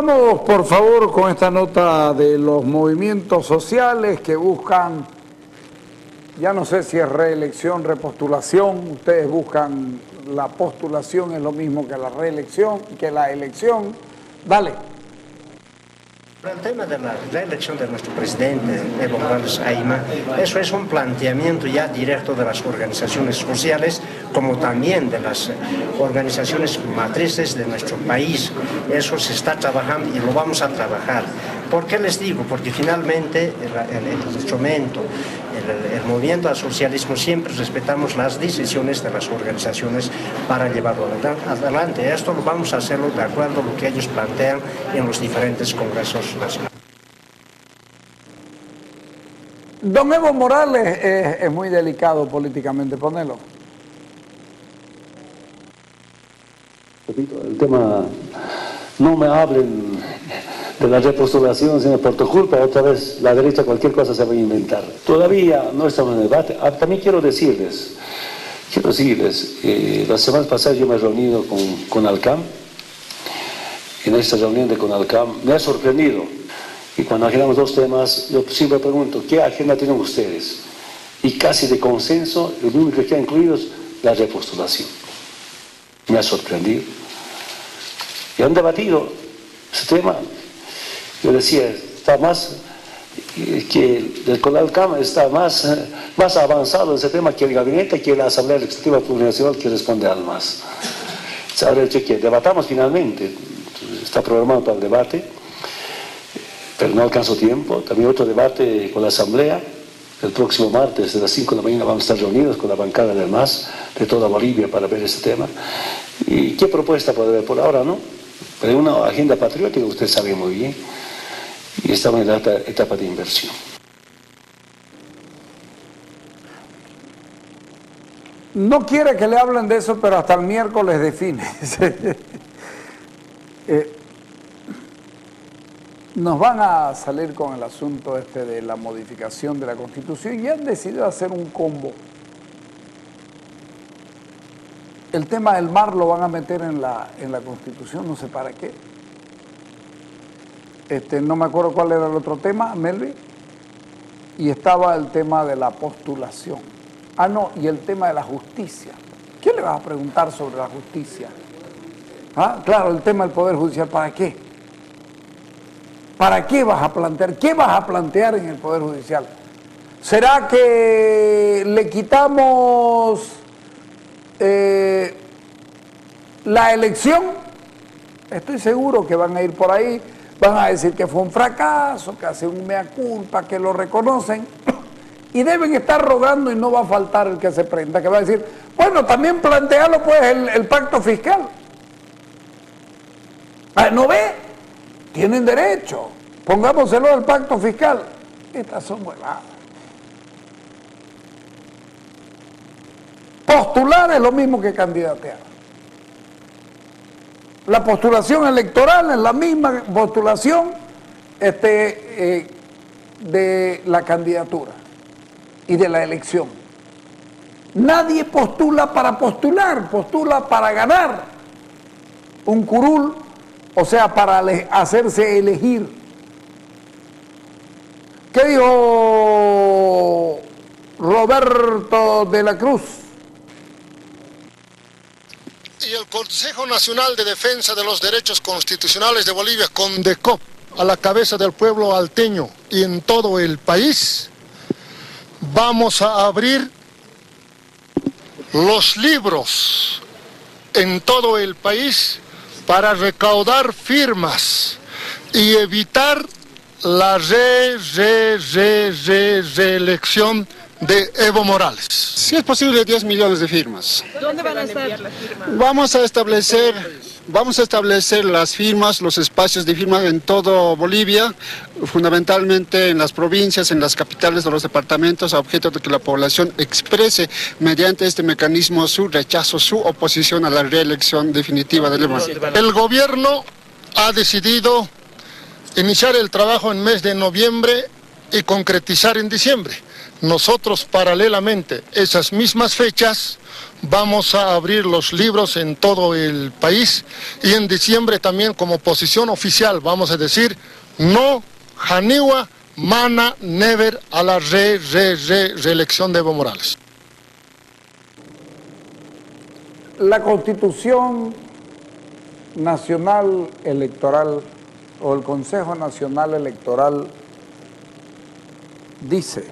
Vamos, por favor, con esta nota de los movimientos sociales que buscan, ya no sé si es reelección, repostulación, ustedes buscan la postulación, es lo mismo que la reelección, que la elección. Dale. El tema de la reelección de nuestro presidente, Evo Morales Ayma, eso es un planteamiento ya directo de las organizaciones sociales, como también de las organizaciones matrices de nuestro país. Eso se está trabajando y lo vamos a trabajar. ¿Por qué les digo? Porque finalmente el instrumento, el movimiento al socialismo, siempre respetamos las decisiones de las organizaciones para llevarlo adelante. Esto lo vamos a hacerlo de acuerdo a lo que ellos plantean en los diferentes congresos nacionales. Don Evo Morales es muy delicado políticamente, ponelo. El tema, no me hablen de la repostulación, sino por tu culpa, otra vez la derecha cualquier cosa se va a inventar. Todavía no estamos en el debate. También quiero decirles, la semana pasada yo me he reunido con CONALCAM. En esta reunión de CONALCAM me ha sorprendido. Y cuando agendamos dos temas, yo siempre pregunto, ¿qué agenda tienen ustedes? Y casi de consenso, lo único que ha incluido es la repostulación. Me ha sorprendido. Y han debatido ese tema. Yo decía, está más, que el CONALCAM está más avanzado en ese tema que el gabinete, que la Asamblea Legislativa Plurinacional, que responde al MAS. Se habrá hecho que debatamos finalmente, está programado para el debate, pero no alcanzó tiempo. También otro debate con la Asamblea, el próximo martes de las 5 de la mañana vamos a estar reunidos con la bancada del MAS de toda Bolivia para ver este tema. ¿Y qué propuesta puede haber? Por ahora no, pero una agenda patriótica usted sabe muy bien. Y estamos en la etapa de inversión. No quiere que le hablen de eso, pero hasta el miércoles define. Nos van a salir con el asunto de la modificación de la Constitución y han decidido hacer un combo. El tema del mar lo van a meter en la Constitución, no sé para qué. No me acuerdo cuál era el otro tema, Melvin, y estaba el tema de la postulación. Ah, no, y el tema de la justicia. ¿Qué le vas a preguntar sobre la justicia? Ah, claro, el tema del Poder Judicial, ¿para qué? ¿Para qué vas a plantear? ¿Qué vas a plantear en el Poder Judicial? ¿Será que le quitamos la elección? Estoy seguro que van a ir por ahí. Van a decir que fue un fracaso, que hacen un mea culpa, que lo reconocen y deben estar rogando y no va a faltar el que se prenda, que va a decir, bueno, también plantealo pues el pacto fiscal. ¿No ve? Tienen derecho, pongámoselo al pacto fiscal. Estas son huevadas. Postular es lo mismo que candidatear. La postulación electoral es la misma postulación de la candidatura y de la elección. Nadie postula para postular, postula para ganar un curul, o sea, para hacerse elegir. ¿Qué dijo Roberto de la Cruz? Y el Consejo Nacional de Defensa de los Derechos Constitucionales de Bolivia, CONDECOP, a la cabeza del pueblo alteño y en todo el país, vamos a abrir los libros en todo el país para recaudar firmas y evitar la reelección de Evo Morales. Si es posible, 10 millones de firmas. ¿Dónde van a estar las firmas? Vamos a establecer las firmas, los espacios de firma en todo Bolivia, fundamentalmente en las provincias, en las capitales de los departamentos, a objeto de que la población exprese mediante este mecanismo su rechazo, su oposición a la reelección definitiva del Evo. El gobierno ha decidido iniciar el trabajo en mes de noviembre y concretizar en diciembre. nosotros paralelamente esas mismas fechas vamos a abrir los libros en todo el país y en diciembre también como posición oficial vamos a decir no Janiwa Mana Never a la reelección de Evo Morales. La Constitución Nacional Electoral o el Consejo Nacional Electoral dice: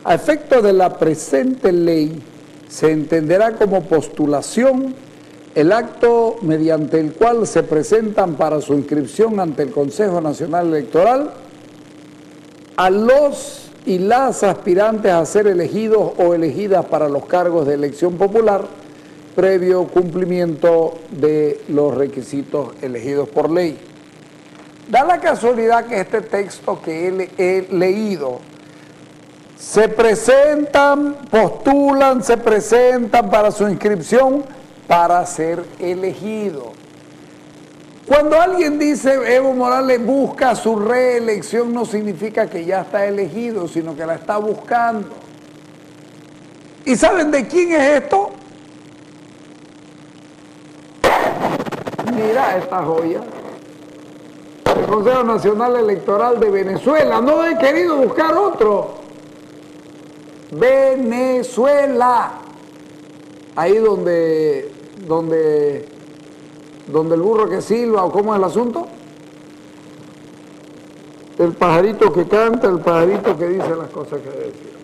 a efecto de la presente ley se entenderá como postulación el acto mediante el cual se presentan para su inscripción ante el Consejo Nacional Electoral a los y las aspirantes a ser elegidos o elegidas para los cargos de elección popular previo cumplimiento de los requisitos elegidos por ley. Da la casualidad que este texto que he leído se presentan, postulan, se presentan para su inscripción para ser elegido. Cuando alguien dice Evo Morales busca su reelección, no significa que ya está elegido, sino que la está buscando. ¿Y saben de quién es esto? Mira esta joya. El Consejo Nacional Electoral de Venezuela. No he querido buscar otro. Venezuela. Ahí donde el burro que silba, o cómo es el asunto. El pajarito que canta, el pajarito que dice las cosas que decir.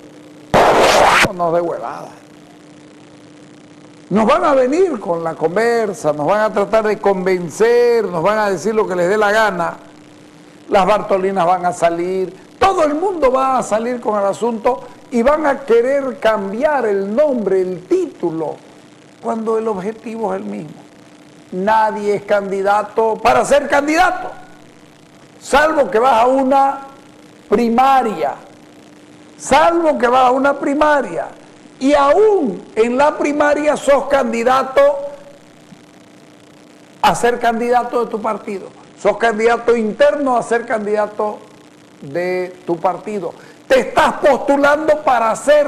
No de huevada. Nos van a venir con la conversa, nos van a tratar de convencer, nos van a decir lo que les dé la gana. Las Bartolinas van a salir, todo el mundo va a salir con el asunto y van a querer cambiar el nombre, el título, cuando el objetivo es el mismo. Nadie es candidato para ser candidato, salvo que vas a una primaria, y aún en la primaria sos candidato a ser candidato de tu partido, sos candidato interno a ser candidato de tu partido. Te estás postulando para ser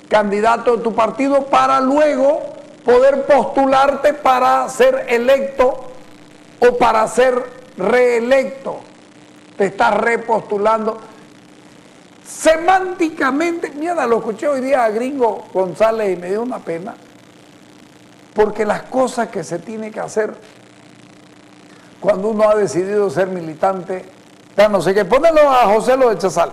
candidato de tu partido para luego poder postularte para ser electo o para ser reelecto. Te estás repostulando. Semánticamente, mira, lo escuché hoy día a Gringo González y me dio una pena, porque las cosas que se tiene que hacer cuando uno ha decidido ser militante, ya no sé qué, ponelo a José Lo de Chazal.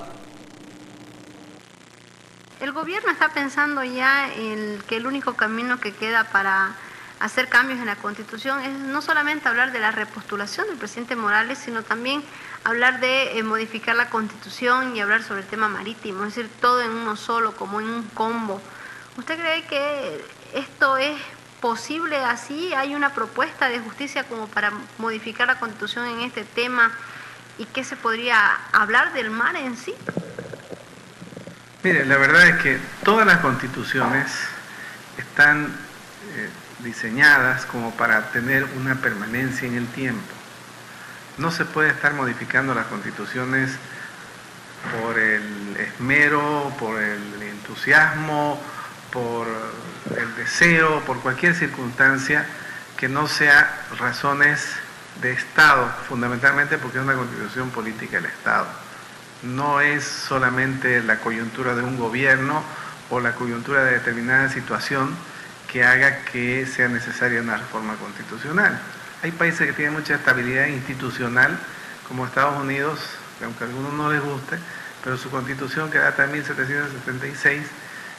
El gobierno está pensando ya en que el único camino que queda para hacer cambios en la Constitución es no solamente hablar de la repostulación del presidente Morales, sino también hablar de modificar la Constitución y hablar sobre el tema marítimo, es decir, todo en uno solo, como en un combo. ¿Usted cree que esto es posible así? ¿Hay una propuesta de justicia como para modificar la Constitución en este tema? ¿Y qué se podría hablar del mar en sí? Mire, la verdad es que todas las constituciones están diseñadas como para tener una permanencia en el tiempo. No se puede estar modificando las constituciones por el esmero, por el entusiasmo, por el deseo, por cualquier circunstancia que no sea razones de Estado, fundamentalmente porque es una constitución política del Estado. No es solamente la coyuntura de un gobierno o la coyuntura de determinada situación que haga que sea necesaria una reforma constitucional. Hay países que tienen mucha estabilidad institucional, como Estados Unidos, que aunque a algunos no les guste, pero su constitución, que data de 1776,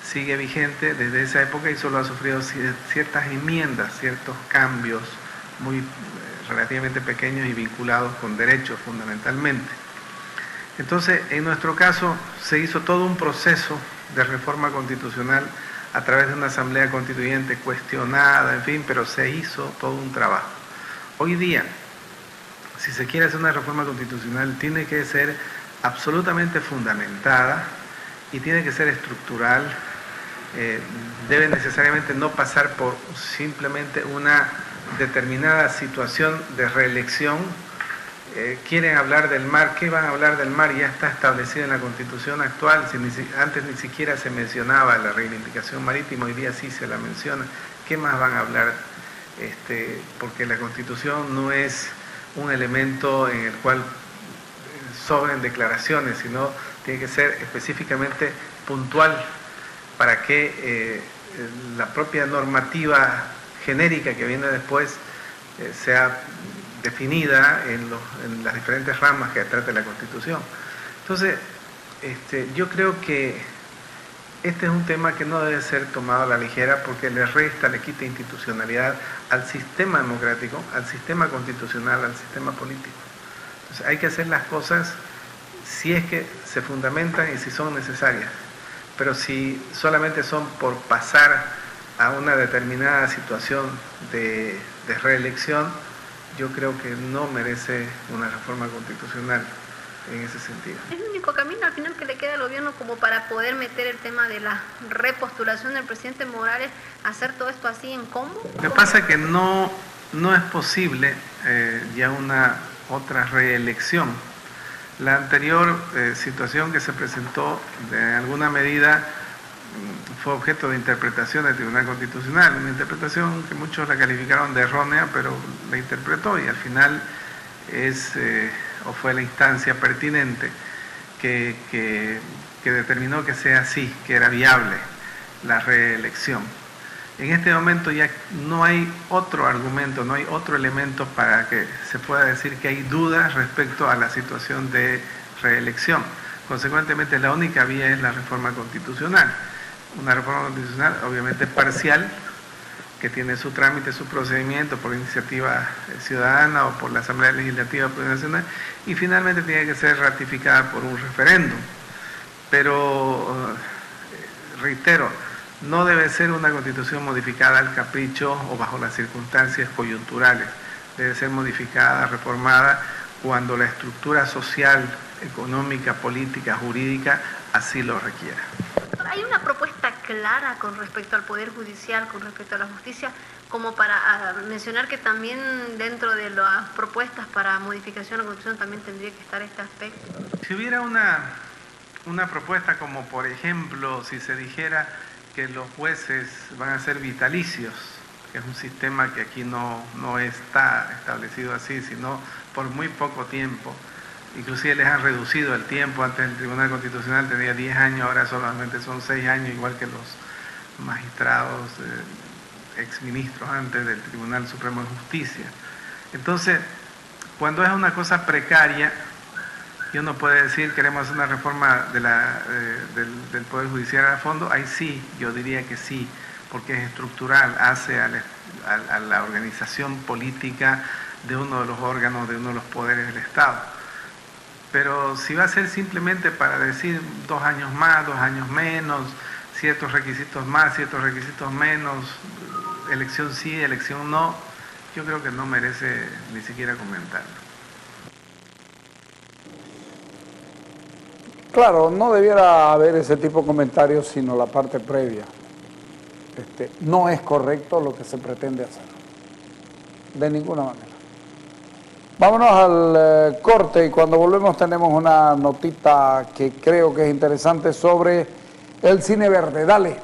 sigue vigente desde esa época y solo ha sufrido ciertas enmiendas, ciertos cambios muy relativamente pequeños y vinculados con derechos fundamentalmente. Entonces, en nuestro caso, se hizo todo un proceso de reforma constitucional a través de una asamblea constituyente cuestionada, en fin, pero se hizo todo un trabajo. Hoy día, si se quiere hacer una reforma constitucional, tiene que ser absolutamente fundamentada y tiene que ser estructural, debe necesariamente no pasar por simplemente una determinada situación de reelección quieren hablar del mar. ¿Qué van a hablar del mar? Ya está establecido en la Constitución actual. Antes ni siquiera se mencionaba la reivindicación marítima, hoy día sí se la menciona. ¿Qué más van a hablar? Porque la Constitución no es un elemento en el cual sobren declaraciones, sino tiene que ser específicamente puntual para que la propia normativa genérica que viene después sea definida en las diferentes ramas que trata la Constitución. Entonces, yo creo que este es un tema que no debe ser tomado a la ligera porque le quita institucionalidad al sistema democrático, al sistema constitucional, al sistema político. Entonces, hay que hacer las cosas si es que se fundamentan y si son necesarias. Pero si solamente son por pasar a una determinada situación de reelección, yo creo que no merece una reforma constitucional en ese sentido. ¿Es el único camino al final que le queda al gobierno como para poder meter el tema de la repostulación del presidente Morales, hacer todo esto así en combo? Lo que pasa es que no es posible ya una otra reelección. La anterior situación que se presentó de alguna medida fue objeto de interpretación del Tribunal Constitucional, una interpretación que muchos la calificaron de errónea, pero la interpretó y al final fue la instancia pertinente que determinó que sea así, que era viable la reelección. En este momento ya no hay otro argumento, no hay otro elemento para que se pueda decir que hay dudas respecto a la situación de reelección. Consecuentemente, la única vía es la reforma constitucional. Una reforma constitucional obviamente parcial, que tiene su trámite, su procedimiento por iniciativa ciudadana o por la Asamblea Legislativa Plurinacional, y finalmente tiene que ser ratificada por un referéndum. Pero, reitero, no debe ser una constitución modificada al capricho o bajo las circunstancias coyunturales. Debe ser modificada, reformada, cuando la estructura social, económica, política, jurídica así lo requiera. ¿Hay una propuesta clara con respecto al Poder Judicial, con respecto a la justicia, como para mencionar que también dentro de las propuestas para modificación de la Constitución también tendría que estar este aspecto? Si hubiera una propuesta como, por ejemplo, si se dijera que los jueces van a ser vitalicios, que es un sistema que aquí no está establecido así, sino por muy poco tiempo. Inclusive les han reducido el tiempo. Antes el Tribunal Constitucional tenía 10 años, ahora solamente son 6 años, igual que los magistrados, exministros antes del Tribunal Supremo de Justicia. Entonces, cuando es una cosa precaria, y uno puede decir queremos hacer una reforma del Poder Judicial a fondo, ahí sí, yo diría que sí, porque es estructural, hace a la organización política de uno de los órganos, de uno de los poderes del Estado. Pero si va a ser simplemente para decir 2 años más, 2 años menos, ciertos requisitos más, ciertos requisitos menos, elección sí, elección no, yo creo que no merece ni siquiera comentarlo. Claro, no debiera haber ese tipo de comentarios, sino la parte previa. No es correcto lo que se pretende hacer, de ninguna manera. Vámonos al corte y cuando volvemos tenemos una notita que creo que es interesante sobre el cine verde. Dale.